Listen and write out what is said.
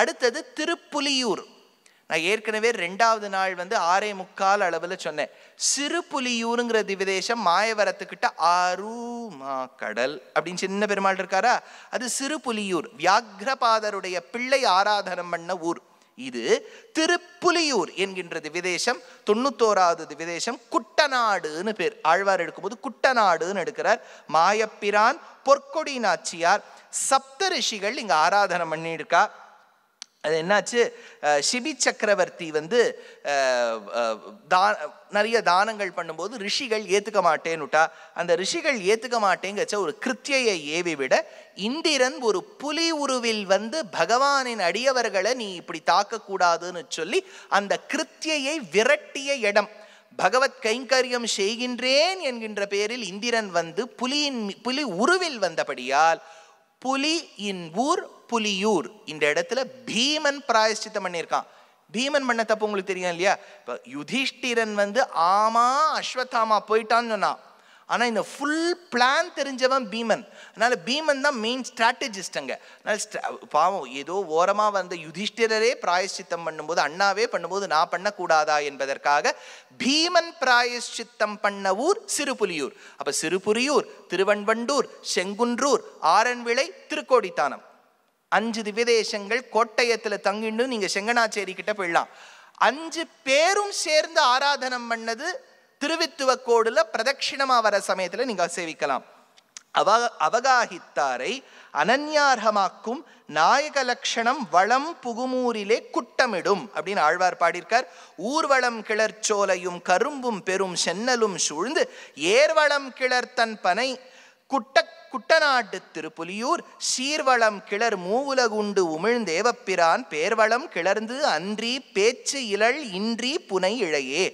அடுத்தது திருப்புலியூர். நான் ஏற்கனவே 2வது நாள் 6:45 அளவில் சொன்னேன். சிறுபுலியூருங்கிற திவ்யதேசம் மாயவரத்துக்கிட்ட ஆருமா கடல் அப்படின்னு சின்ன பெருமாள் இருக்காரா, அது சிறுபுலியூர். வியாக்ரபாதருடைய பிள்ளை ஆராதனம் பண்ண ஊர் இது. திருப்புலியூர் என்கின்ற திவ்யதேசம் 91வது திவ்யதேசம். குட்டநாடுன்னு பேர். ஆழ்வார் எடுக்கும்போது குட்டநாடுன்னு எடுக்கிறார். மாயப்பிரான், பொற்கொடி நாச்சியார், சப்த ரிஷிகள் இங்க ஆராதனம் பண்ணியிருக்கா. அது என்னாச்சு, சிபி சக்கரவர்த்தி நிறைய தானங்கள் பண்ணும்போது ரிஷிகள் ஏத்துக்க மாட்டேன்னுட்டா. அந்த ரிஷிகள் ஏத்துக்க மாட்டேங்கச்ச ஒரு கிருத்தியை ஏவி விட இந்திரன் ஒரு புலி உருவில் பகவானின் அடியவர்களை நீ இப்படி தாக்கக்கூடாதுன்னு சொல்லி அந்த கிருத்தியை விரட்டிய இடம். பகவத் கைங்கரியம் செய்கின்றேன் என்கின்ற பேரில் இந்திரன் புலி உருவில் வந்தபடியால் புலி இன் ஊர் புலியூர். இந்த இடத்துல பீமன் பிராயஷ்சித்தம் பண்ணியிருக்கான். பீமன் பண்ண தப்பு உங்களுக்கு தெரியும் இல்லையா? இப்போ யுதிஷ்டிரன் ஆமா அஸ்வத்தாமா போயிட்டான்னு சொன்னான். ஆனால் இந்த ஃபுல் பிளான் தெரிஞ்சவன் பீமன். அதனால பீமன் தான் மெயின் ஸ்ட்ராட்டஜிஸ்ட் அங்கே. அதனால பாவம் ஏதோ ஓரமாக யுதிஷ்டிரரே பிராயஷ்சித்தம் பண்ணும்போது, அண்ணாவே பண்ணும்போது நான் பண்ணக்கூடாதா என்பதற்காக பீமன் பிராயஷ்சித்தம் பண்ண ஊர் சிறுபுலியூர். அப்போ சிறுபுலியூர், திருவன்வண்டூர், செங்குன்றூர், ஆரன்விளை, திருக்கோடித்தானம் 5 திவ்யதேசங்கள். கோட்டயத்தில் தங்கிண்டு நீங்க செங்கனாச்சேரி கிட்ட போயிடலாம். 5 பேரும் சேர்ந்து ஆராதனம் பண்ணது திருவித்துவக்கோடுல பிரதட்சிணமா வர சமயத்துல நீங்க சேவிக்கலாம். அவகாஹித்தாரை அனன்யார்ஹமாக்கும் நாயக லட்சணம் வளம் புகுமூரிலே குட்டமிடும் அப்படின்னு ஆழ்வார் பாடியிருக்கார். ஊர்வளம் கிளர்ச்சோலையும் கரும்பும் பெரும் சென்னலும் சூழ்ந்து ஏர்வளம் கிளர்த்தன் பனை குட்டநாட்டு திருப்புலியூர் சீர்வளம் கிளர் மூவுலகுண்டு உமிழ்ந்தேவப்பிரான் பேர்வளம் கிளர்ந்து அன்றி பேச்சு இழல் இன்றி புனை இழையே.